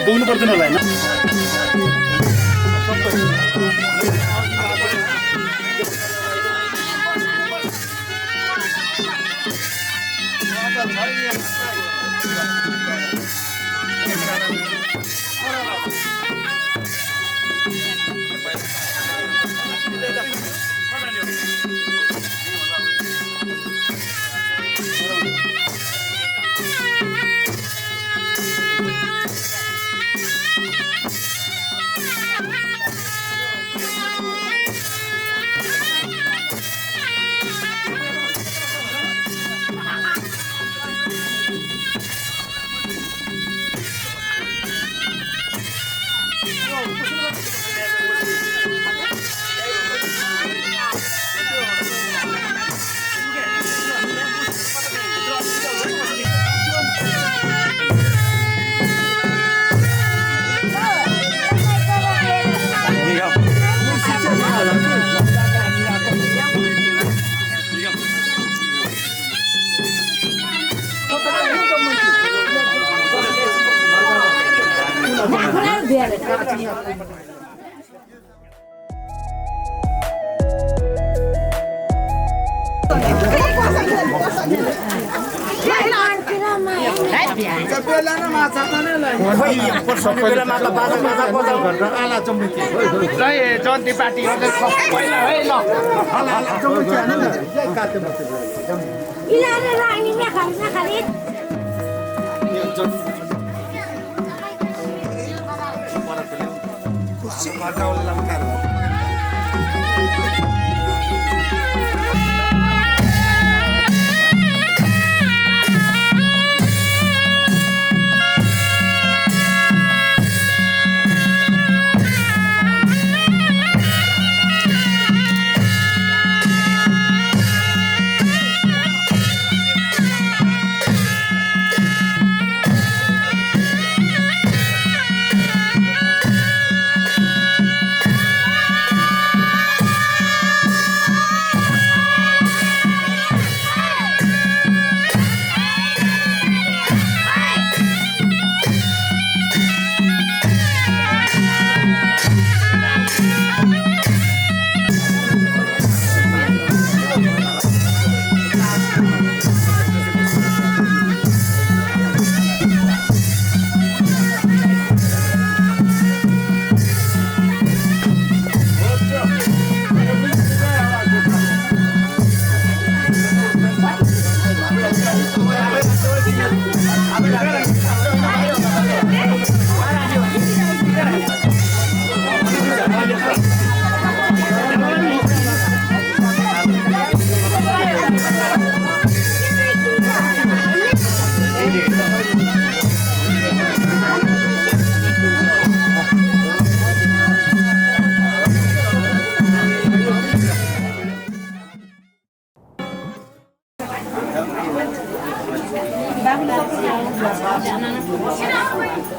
बोल्नु पर्दैन होला हैन जन्ती पार्टी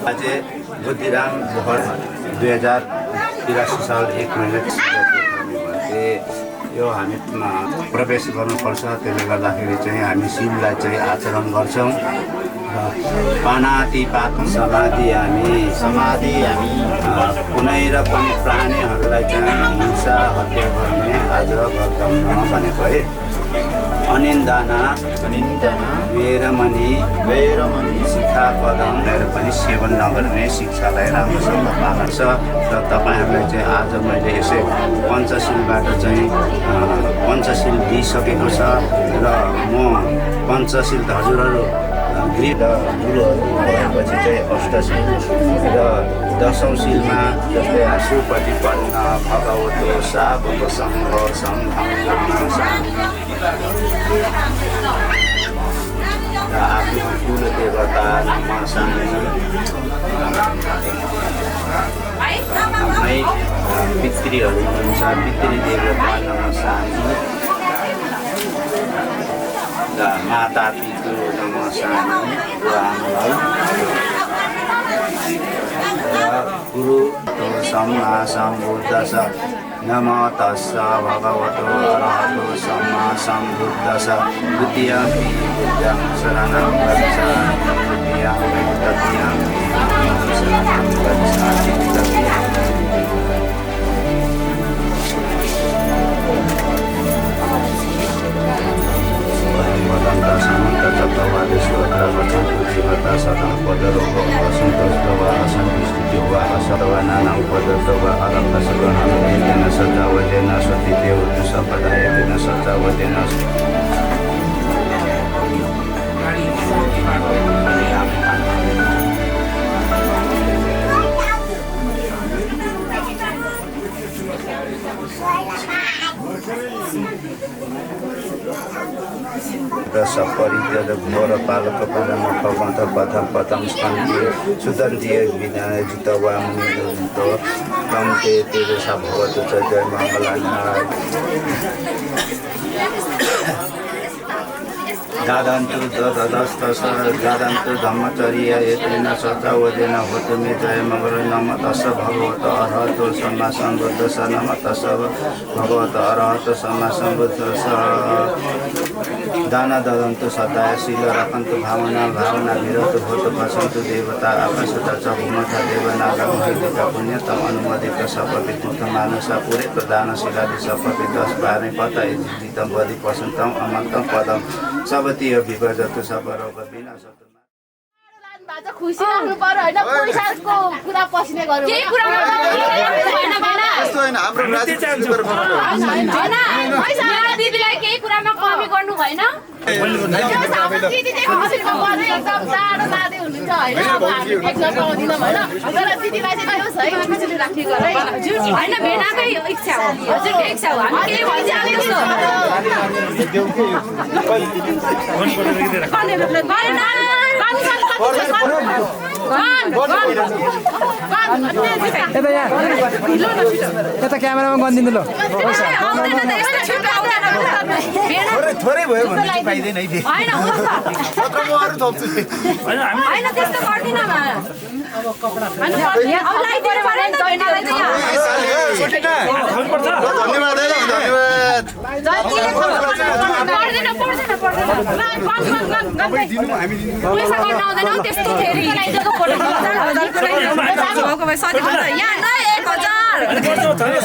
अजय बुद्धिराम बोहर 2083 साल 1 महिना यो हामी प्रवेश गर्नुपर्छ। त्यसले गर्दाखेरि चाहिँ हामी शिवलाई चाहिँ आचरण गर्छौँ। पानातिपात समाधि हामी कुनै र पनि प्राणीहरूलाई चाहिँ हिंसा हत्या गर्ने आग्रह गर्दैनौँ भनेको है। अनिन्दाना वेरमणि शिक्षापदम लिएर पनि सेवन नगर्ने शिक्षालाई राम्रोसँग पालन छ। र तपाईँहरूलाई चाहिँ आज मैले यसै पञ्चशीलबाट चाहिँ पञ्चशील दिइसकेको छ र म पञ्चशील हजुरहरू गृह गुरुहरू भएपछि चाहिँ अष्टशील र दशौँ शीलमा जस्तै सुपतिपन्न भगवतो सावक सङ्घ र आफ्नो कुल देवता नमस्यामि आफ्नै पितृहरू हुनुहुन्छ पितृ देवता नमस्यामि र माता पितृ नमस्यामि र हामीलाई गुरु सम्मा सम्बुद्धस्स नमो तस्स भगवतो अरहतो सम्मा सम्बुद्धस्स द्वितीयम्पि बुद्धं शरणं गच्छामि तृतीयम्पि बुद्धं शरणं गच्छामि समन्त चक्रवालेश्वर वचनपुजीवता सदं पदरोग असन्तोषवा असन्तुष्टिवा असतवा नानां पदत्वा अरक्तसगणं सज्जावजेन सतीदेव सपदायतेन सज्जावजेन दश परित्यज घोर पालक पदम भगवन्त पथम पथम स्कन्धे सुदन्तीय विधान जितवा मुनिदन्त कम ते तेजसा भवतु च जय मङ्गलानाय दादन्तु दादन्तु धम्मचर्य एतेन सचावदेन होतु मे जय मङ्गल नमः तस्स भगवत अरहतो सम्मा सम्बुद्धस्स नमः तस्स भगवत अरहतो सम्मा सम्बुद्धस्स दाना ददन्तु सदाय शील रखन्तु भावना विरतु भूत पशन्तु देवता आकाशता च भूमथा देवनागा महिदिका पुण्यतम अनुमोदित सपति पुत्र मानसा पुरे प्रदान शिलादि सपति 10 12 पता जितम बदि पसन्तम अमन्तम पदम सबतीय विभजतु सबरोग विनाशतु खुसी राख्नु पर्यो हैन पैसाको कुरा पस्ने गरौँ के कुरा हैन यस्तो हैन हाम्रो राज्य सुगर बनाउनु हैन पैसा दिदीलाई केही कुरामा कमी गर्नु भएन दिदी चाहिँ खुसीको पर्यो एकदम टाढो लादै हुनुहुन्छ हैन अब हामी देख्न पाउँदिनौँ हैन तर दिदीलाई चाहिँ त्यो सही खुसीले राख्ने गरौँ हजुर हैन भेनाकै इच्छा हो हजुरको इच्छा हो हामी के यता क्यामेरामा गनिदिनु ल थोरै भयो भने चाहिँ पाइदैन है अरू थप्छु हैन त्यस्तो गर्दिन म धन्यवाद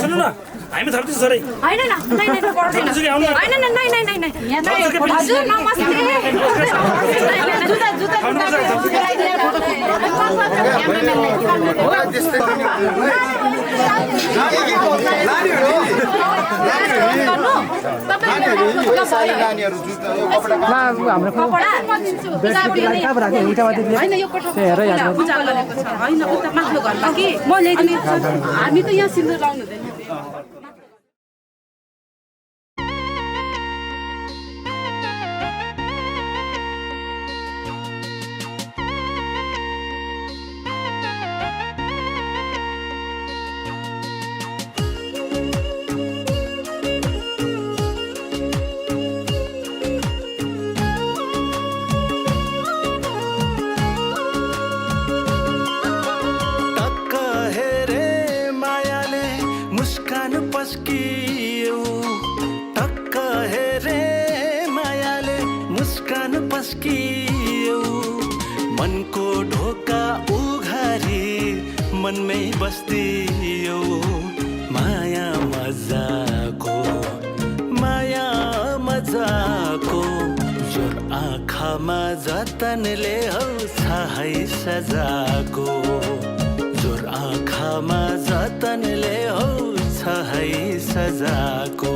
सुन्नु न हामी थर्दैछ सरै हैन न पर्दैन हजुर नमस्ते जुत्ता हामी त यहाँ सिन्दुर लाउनु हुँदैन मनको ढोका उघारी मनमै बस्दियो माया मजाको आँखामा जतनले हौ छ है सजाको जोर आँखामा जतनले हौ छ है सजाको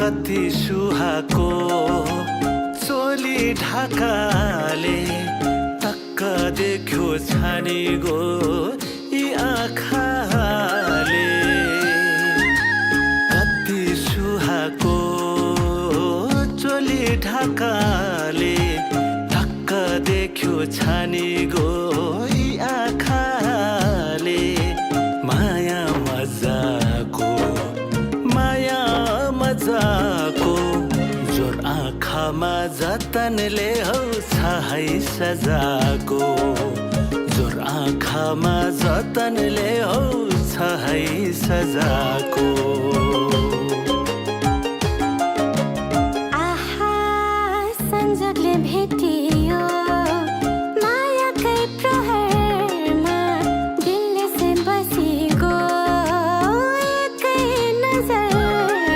कति सुहाको चोली ढाकाले टक्क देख्यो छानी गो यी आँखाले कति सुहाको चोली ढाकाले टक्क देख्यो छानी गो यी आँखाले माया मजाको जोर आँखामा जतनले हौ छ है सजाको जोर आँखामा जतनले हौ छ है सजाको संजोगले भेटियो मायाकै प्रहरमा दिलले से बसी गो एकै नजरमा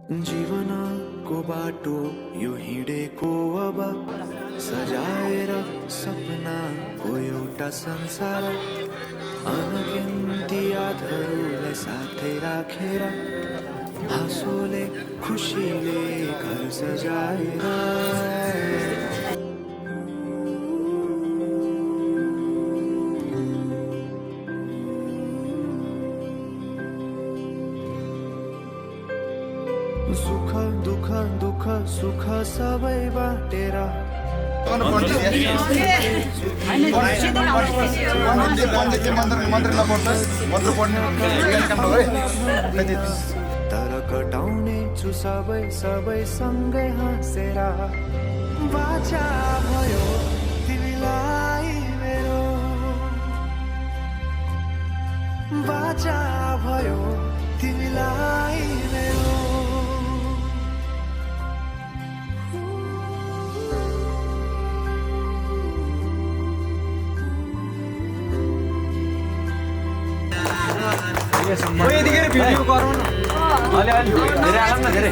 जीवनको बाटो यो हिँडेको अब सजाएर सपनाको एउटा संसार अनगिन्ती यादहरूलाई साथै राखेर हाँसोले खुसीले घर सजाएर सुख दुःख दुःख सुख सबै बाटेर तर कटाउने छु सबै सबै सँगै हाँसेर बाचा भयो तिमीलाई मेरो बाचा भयो तिमीलाई मेरो यतिखेर भिडियो गरौँ न अलि धेरै आराम न धेरै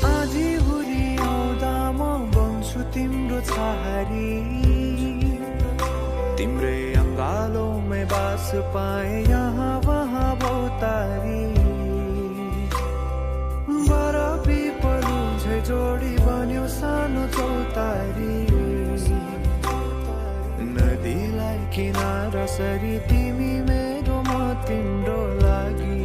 आधी हुरी आउँदा म बन्छु तिम्रो छहारी तिम्रै अङ्गालोमै बास पाए यहाँ वहाँ बहुतारी बरफी पलु झै जोडी बन्यो सानो चौतारी नदीलाई किनारा सरी तिमी मेरो म तिम्रो लागि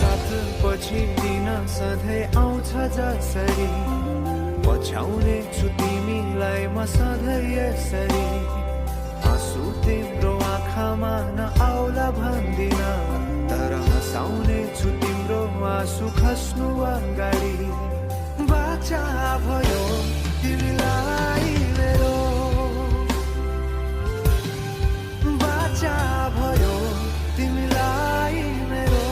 रात पछि दिन सधैँ आउँछ जसरी पछ्याउने छु तिमीलाई म सधैँ यसरी आँसु तिम्रो आँखामा नआउला भन्दिन तर हँसाउने छु तिम्रो आँसु खस्नु अगाडि बाचा भयो तिमीलाई मेरो बाचा भयो तिमीलाई मेरो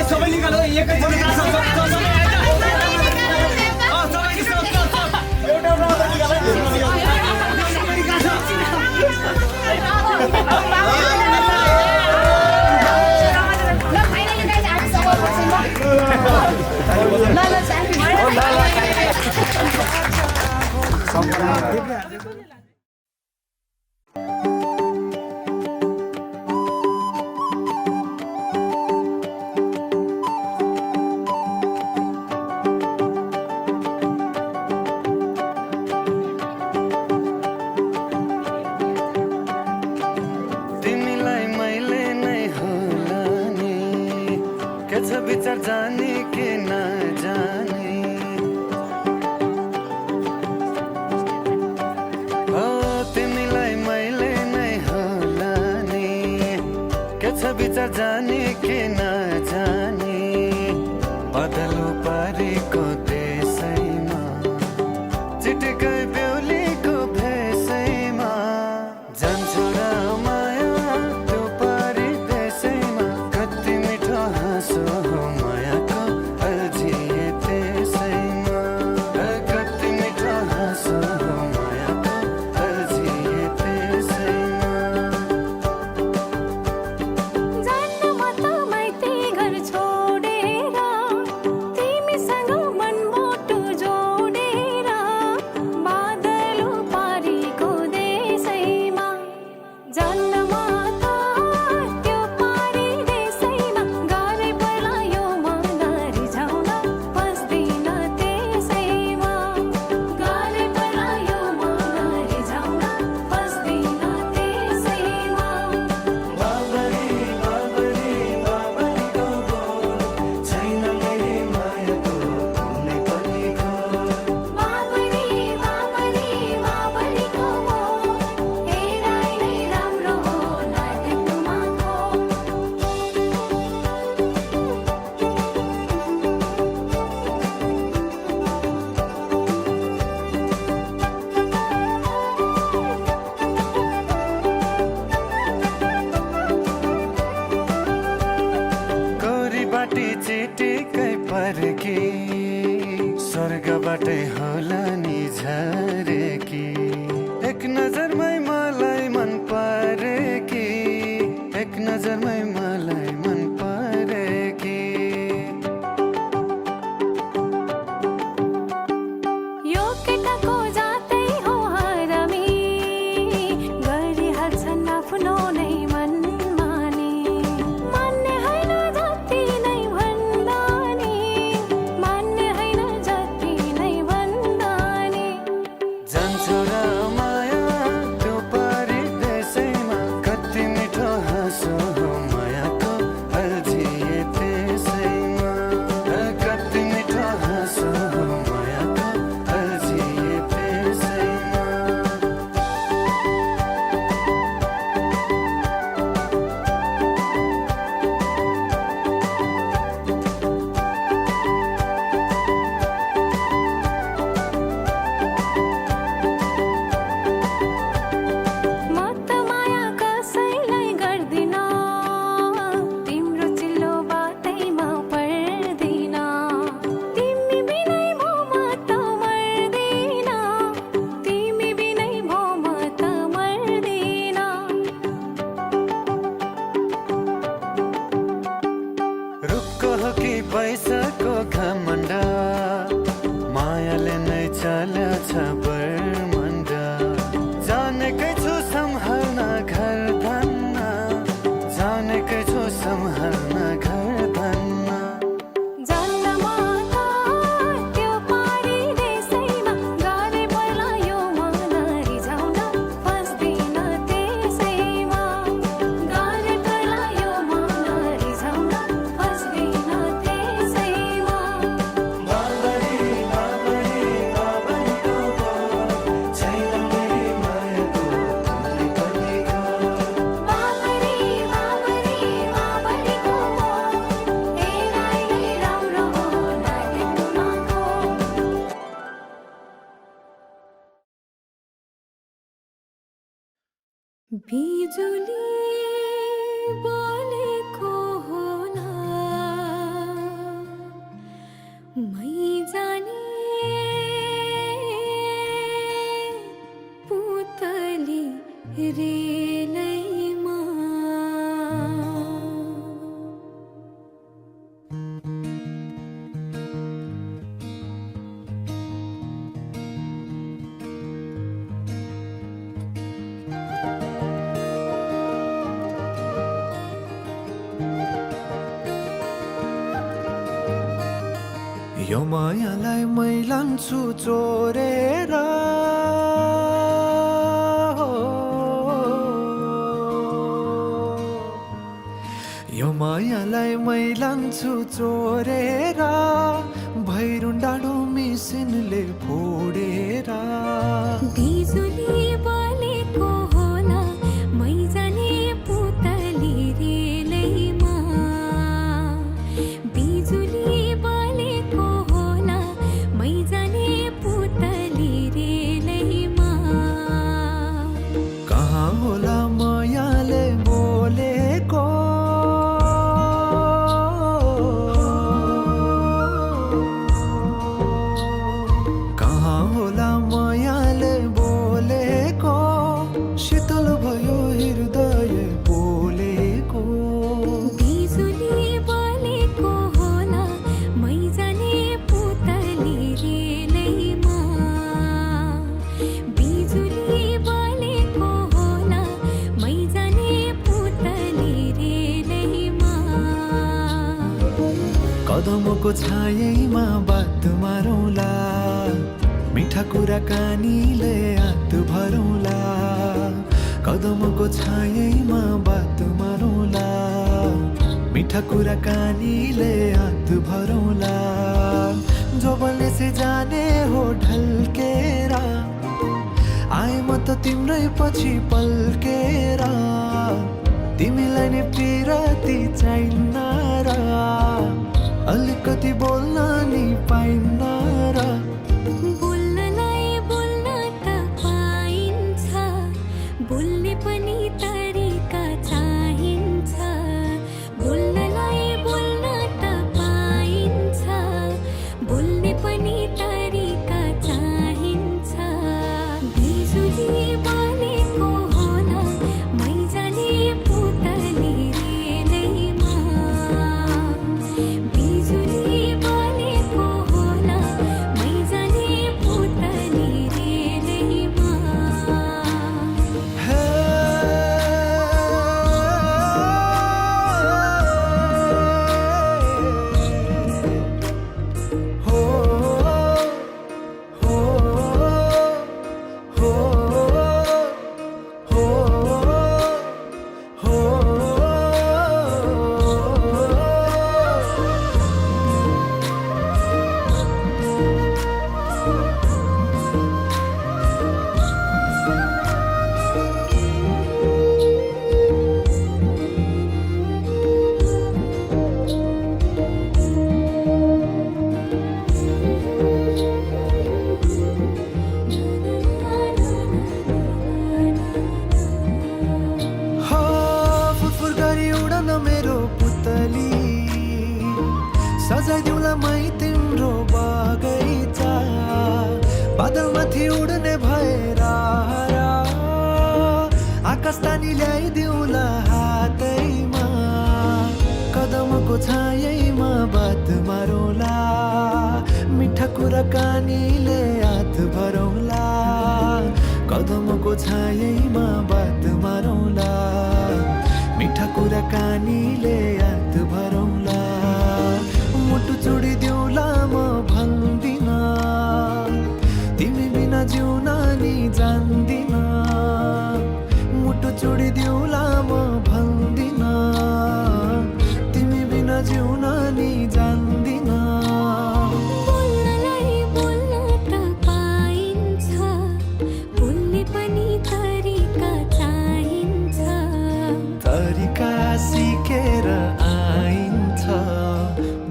सबै निकालो एकै विचार जाने के न जाने हो तिमीलाई मैले नै होला नि के छ विचार जाने के न जाने बदलो परेको देशैमा चिटिकै बेहुलीको भेषैमा जान्छु र माया त्यो परिदेशैमा कति मिठो हाँसो बर्मन्ड जानेकै छु सम्हाल्न घर धन्न जानेकै छु सम्हाल्न घर धन्न बिजुली बोलेको होला मै जाने पुतली रेलैमा यो मायालाई मै लान्छु चोरेर यो मायालाई मै लान्छु चोरेर भैरुन डाँडो मिसिनले फोडेर बिजुली बोलेको होला मै जाने पुतली रेलैमा बिजुली बोलेको होला मै जाने पुतली रेलैमा कहाँ होला मायाले बोलेको कहाँ होला मायाले बोलेको शीतल भयो हृदय बोलेको बिजुली बोलेको होला मै जाने पुतली रेलैमा बिजुली बोलेको होला मै जाने पुतली रेलैमा कदमको छायैमा बात मारौँला मिठा कुराकानीले हात भरौँला कदमको छायैमा बात मारौँला मिठा कुराकानीले हात भरौँला जोबनले से जाने हो ढल्केर आए म त तिम्रै पछि पल्केर तिमीलाई नै पिरती चाहिन्न र अलिकति बोल्न नि पाइन्न र बोल्नलाई बोल्न त पाइन्छ बोल्ने पनि तरिका चाहिन्छ बोल्नलाई बोल्न त पाइन्छ बोल्ने पनि तरिका चाहिन्छ बिजुली बोलेको होला मै जाने पुतली रेलैमा बिजुली बोलेको होला मै जाने पुतली रेलैमा हे हो हो हो हो फुरफुर गरी उडन मेरो पुतली सजाइदिउँला मै तिम्रो बगैँचा बादलमाथि उड्ने भएर आकाश तानी ल्याइदिउँला हातैमा कदमको छायैमा बात मारौँला मिठा कुराकानीले हात भरौँला छायैमा बात मारौँला मिठा कुराकानीले याद भरौँला मुटु चुडिदेऊला म भन्दिन तिमी बिना जिउन नि जान्दिन मुटु चुडिदेऊला म भन्दिन तिमी बिना जिउन नि जान्दिन बोल्नलाई बोल्न त पाइन्छ बोल्ने पनि तरिका चाहिन्छ तरिका सिकेर आइन्छ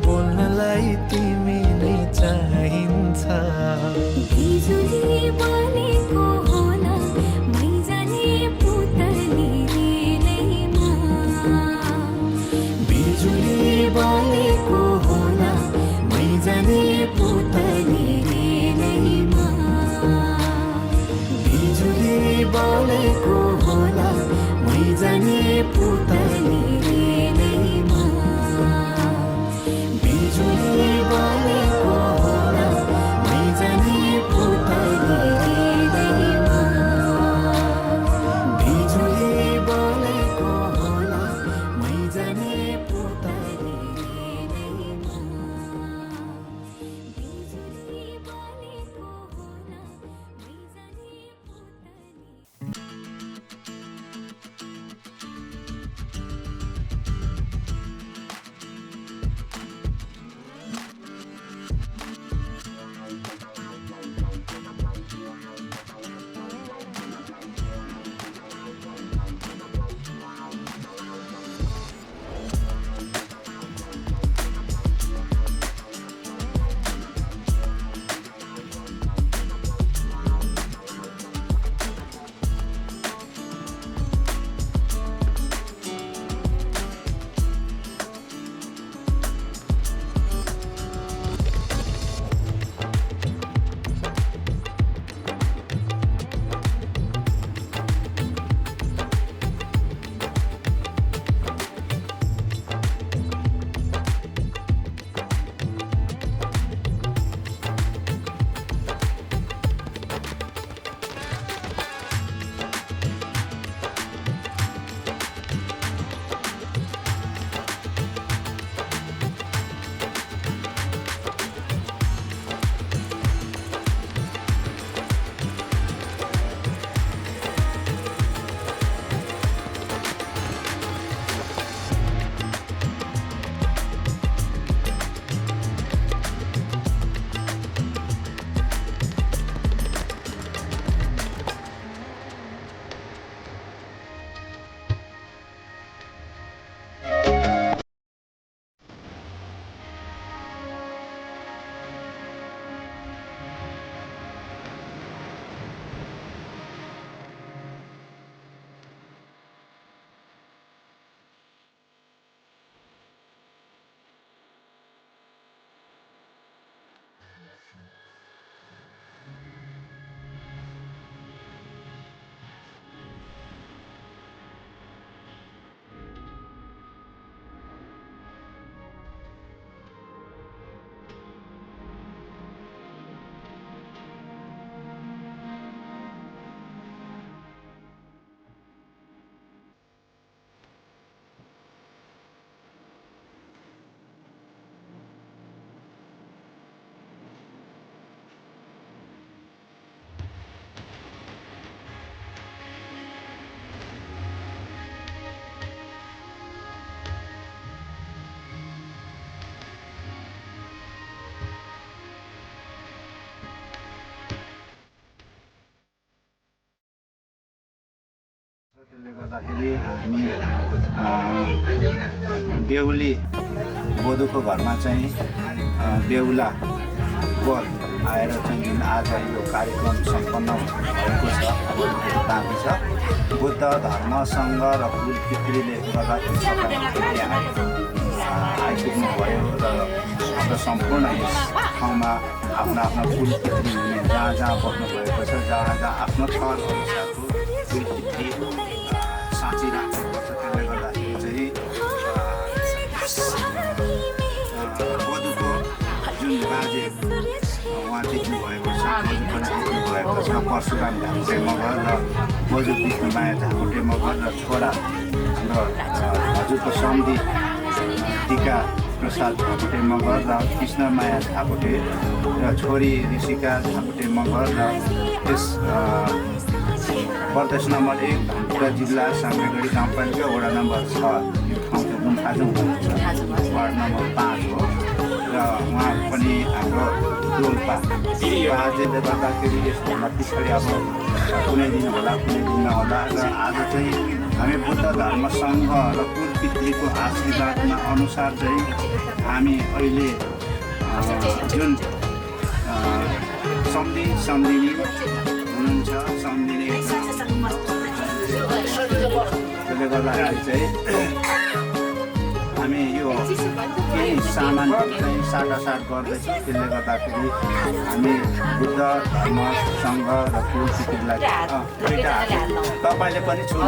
बोल्नलाई तिमी नै चाहिन्छ बिजुली बलेको होला मैजाने पुतली रेलैमा बिजुली बलेको होला मैजाने पुतली रेलैमा बिजुली बलेको होला मैजाने पुतली रेलैमा बिजुली बलेको होला मैजाने पुतली रेलैमा बिजुली बलेको होला मैजाने पुतली रेलैमा बिजुली बलेको होला मैजाने पुतली त्यसले गर्दाखेरि हामी बेहुली वधुको घरमा चाहिँ बेहुला वर आएर चाहिँ जुन आज यो कार्यक्रम सम्पन्न भएको छ बाँकी छ बुद्ध धर्मसँग र कुल पितृले गर्दाखेरि तपाईँ आइपुग्नु भयो र हाम्रो सम्पूर्ण यस ठाउँमा आफ्ना आफ्ना कुल पितृ हुने जहाँ जहाँ बस्नु भएको छ जहाँ जहाँ आफ्नो थर अनुसारको कुल पितृ साँची राख्नुपर्छ। त्यसले गर्दाखेरि चाहिँ वधुको जुन बाजे उहाँ टिप्नु भएको छ वधु पनि टिप्नु भएको त्यसमा परशुराम झापटे मगर र बोजू विष्णुमाया झापटे मगर र छोरा हाम्रो हजुरको सम्धि टिका प्रसाद झापटे मगर र कृष्णमाया झापटे र छोरी ऋषिका झापटे मगर र यस प्रदेश नम्बर 1 धनकुटा जिल्ला साङ्गेगढी गाउँपालिका वडा नम्बर 6 यो ठाउँ चाहिँ गुम्फाजुङ भनिन्छ वार्ड नम्बर 5 हो र उहाँ पनि हाम्रो डोल्पा बाजेले गर्दाखेरि यसभन्दा पछाडि अब कुनै दिन होला कुनै दिन नहोला र आज चाहिँ हामी बुद्ध धर्म सङ्घ र कुल पितृको आशीर्वादमा अनुसार चाहिँ हामी अहिले जुन सम्धिनी हुनुहुन्छ सम्धिनी त्यसले गर्दाखेरि चाहिँ हामी यो केही सामानहरू चाहिँ साटासाट गर्दैछौँ त्यसले गर्दाखेरि हामी बुद्ध धर्म सङ्घ र कुलपितृलाई तपाईँले पनि छुनु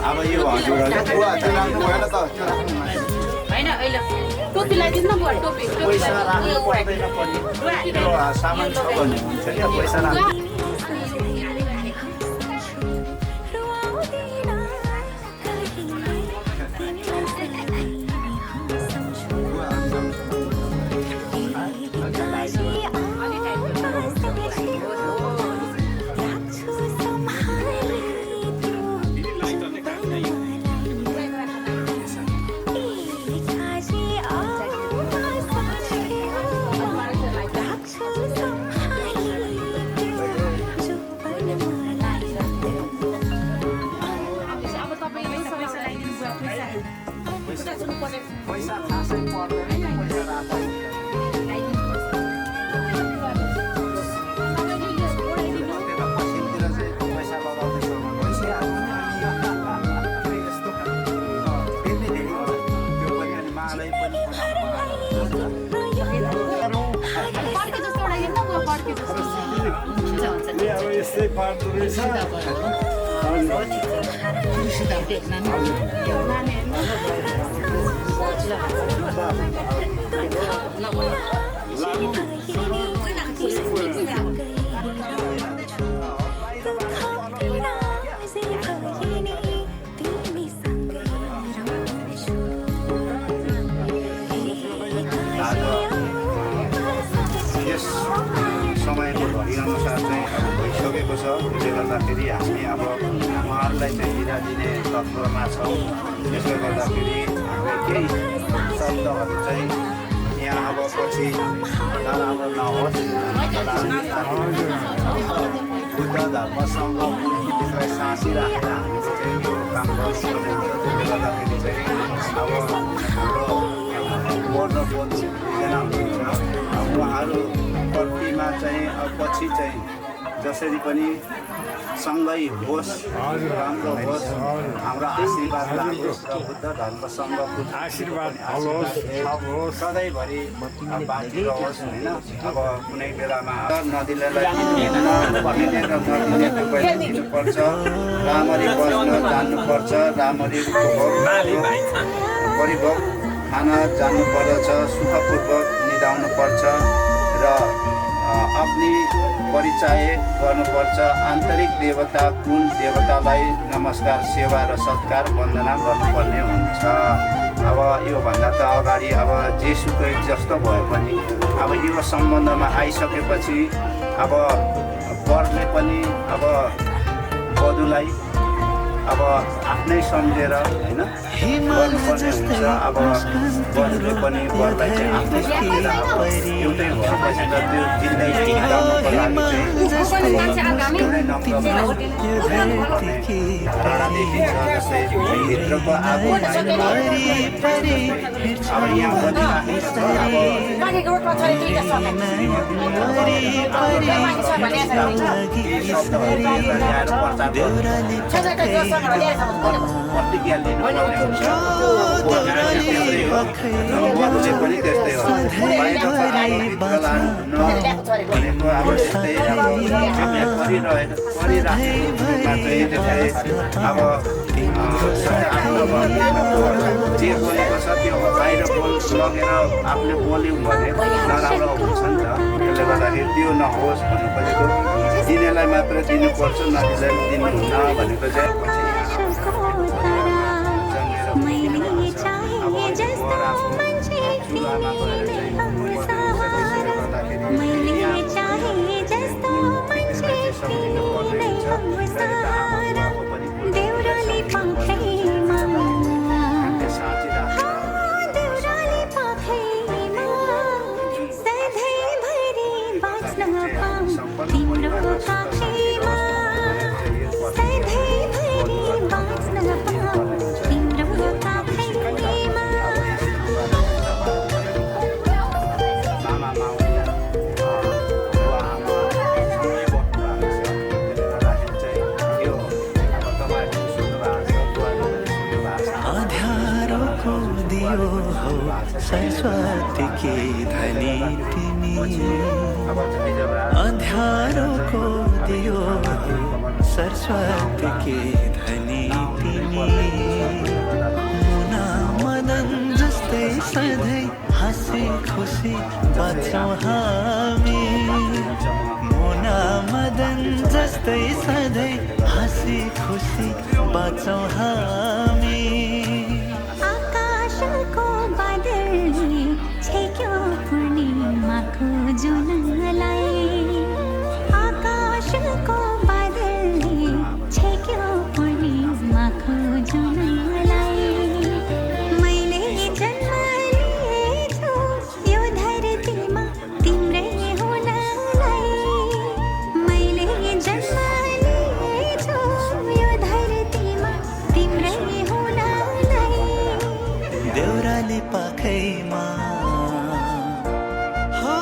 अब यो हजुरहरूले होइन अहिले टोपी लगाइदिनु न बुवा टोपी पैसा राख्नु पर्दैन पनि त्यो सामान छ भने हुन्छ क्या पैसा राख्नु पैसा खासै पर्दैन पैसा राख्नु पछितिर चाहिँ पैसा लगाउँदैछ यस्तो फेरि त्यो पनि अनि मालै पनि अब यस्तै पार्दो रहेछ यस समयको घडीअनुसार चाहिँ अब भइसकेको छ त्यसले गर्दाखेरि हामी अब उहाँहरूलाई चाहिँ बिदा दिने तत्त्वमा छौँ त्यसले गर्दाखेरि हामी केही शब्दहरू चाहिँ यहाँ अब पछि नराम्रो नहोस् बुद्ध धर्म सङ्घ कुलपितृलाई साँची राखेर हामीले चाहिँ यो काम गर्नुपर्ने हुन्छ त्यसले गर्दाखेरि चाहिँ अब हाम्रो बोल्न बोल्दैन हुन्छ उहाँहरू प्रतिमा चाहिँ पछि चाहिँ जसरी पनि सँगै होस् राम्रो होस् हाम्रो आशीर्वाद लागोस् र बुद्ध धर्म सङ्घको आशीर्वाद सधैँभरि बाँचिरहोस् होइन अब कुनै बेलामा नदीलाई दिनुपर्छ राम्ररी बस्न जान्नुपर्छ राम्ररी परिभोग खान जान्नुपर्दछ सुखपूर्वक निधाउनुपर्छ र आफ्नी परिचय गर्नुपर्छ आन्तरिक देवता कुल देवतालाई नमस्कार सेवा र सत्कार वन्दना गर्नुपर्ने हुन्छ अब योभन्दा त अगाडि अब जेसुकै जस्तो भए पनि अब यो सम्बन्धमा आइसकेपछि अब वरले पनि अब वधुलाई अब आफ्नै सम्झेर होइन गर्नुपर्ने हुन्छ अब वधुले पनि वरलाई चाहिँ आफ्नै सम्झेर अब एउटै भएपछि त त्यो जिन्दगी बिताउनको लागि चाहिँ धारणा देखिन्छ जस्तै भित्रको आगो अब यहाँ बनिराखेको छ अब प्रतिज्ञा लिनुपर्ने हुन्छ वधुले पनि त्यस्तै हो बाहिर भनेको अब त्यस्तै अब जे बोलेको छ त्यो बाहिर लगेर आफूले बोल्यौँ भने नराम्रो हुन्छ नि त त्यसले गर्दाखेरि त्यो नहोस् भन्नु खोजेको दिनेलाई मात्र दिनुपर्छ नदिनेलाई दिनुहुन्न भनेको चाहिँ मैले चाहे जस्तो मान्छे तिमीले हम सहारा मैले चाहे जस्तो मान्छे तिमीले हम सहारा देउराली पाखैमा देउराली पाखैमा सधैँभरि बाँच्न पाऊँ तिम्रो काखैमा सधैँभरि बाँच्न पाऊँ तिम्रो काखैमा अँध्यारो को दियो हो सरस्वती की धनी तिमी अँध्यारो को दियो हो सरस्वती की धनी तिमी मुना मदन जस्तै सधैँ हाँसी खुसी बाँच्छौँ हामी मुना मदन जस्तै सधैँ हाँसी खुसी बाँच्छौँ हामी आकाशको बादलले छेक्यो पूर्णिमाको जुनलाई आकाशको बादलले छेक्यो पूर्णिमाको जुनलाई मैले जन्म लिएछु यो धरतीमा तिम्रै हुनलाई मैले जन्म लिएछु यो धरतीमा तिम्रै हुनलाई देउराली पाखैमा हो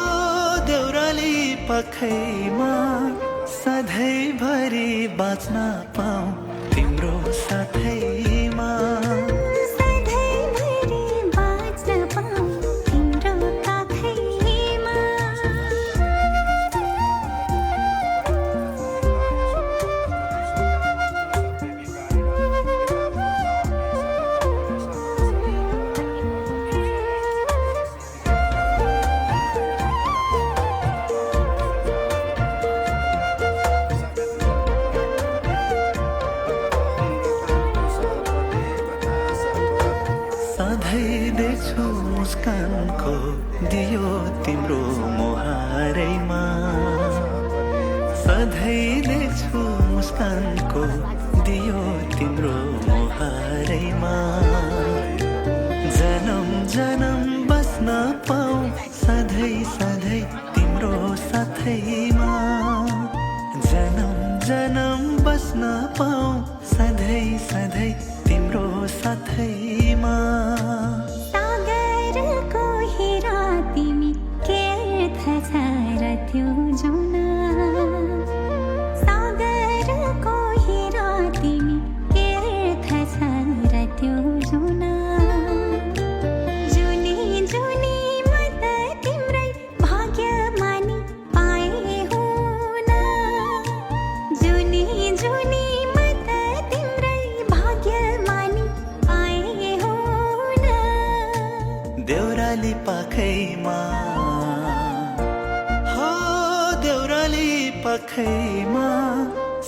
देउराली पाखैमा सधैँभरि बाँच्न पाऊँ तिम्रो साथैमा सधैँभरि बाँच्न पाऊँ तिम्रो काखैमा सधैँ देख्छु मुस्कानको दियो तिम्रो मुहारैमा सधैँ देख्छु मुस्कानको दियो तिम्रो मुहारैमा जन्म जन्म बस्न पाऊँ सधैँ सधैँ तिम्रो साथैमा जन्म जन्म बस्न पाऊँ सधैँ सधैँ तिम्रो साथैमा सागरको हिरा तिमी के अर्थ छ र त्यो जुना सागरको हिरा तिमी के अर्थ छ र त्यो जुना जुनी जुनी म त तिम्रै भाग्यमानी पाए हुन जुनी जुनी म त तिम्रै भाग्यमानी पाए हुन देउराली पाखैमा हो देउराली पाखैमा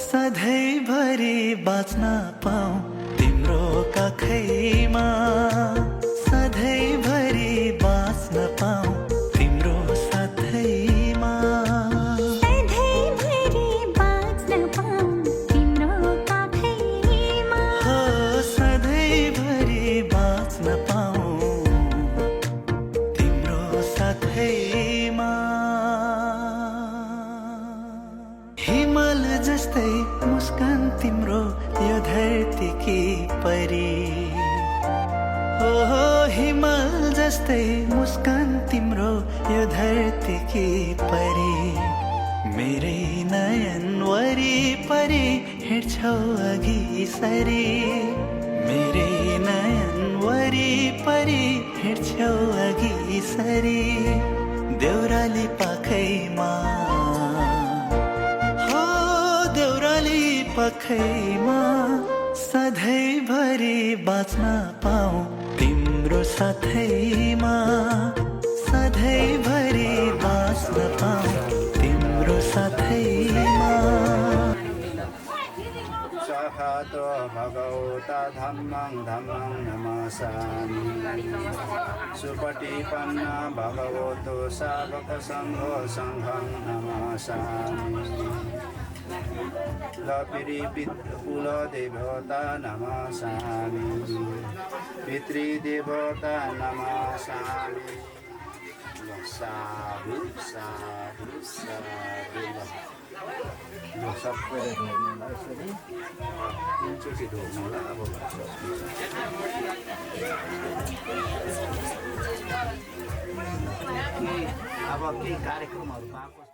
सधैँभरि बाँच्न पाऊँ तिम्रो काखैमा सधैँभरि बाँच्न पाऊँ तिम्रो साथैमा सधैँभरि बाँच्न पाऊँ तिम्रो काखैमा हो सधैँभरि बाँच्न पाऊँ तिम्रो साथैमा हिमाल जस्तै मुस्कान तिम्रो यो धरतीकी परी हो हिमाल जस्तै मुस्कान तिम्रो यो धरतीकी परी मेरै नयन वरिपरि हिँड्छ हिँड्छौ अघि सरी मेरे नयन वरिपरि हिँड्छौ अघि सरी देउराली पाखैमा हो देउराली पाखैमा सधैँभरि बाँच्न पाऊँ तिम्रो साथैमा सधैँभरि बाँच्न पाऊँ तिम्रो साथैमा सखातो भगवता धम्मं धम्मं नमसामि सुपटिपन्न भगवतो सावक सङ्घो सङ्घं नमसामि लपिरी कुलदेवता नमसामि पितृदेवता नमसामि साधु साधु साधु यो सबै एकचोटि ढोक्नु होला अब केही कार्यक्रमहरू भएको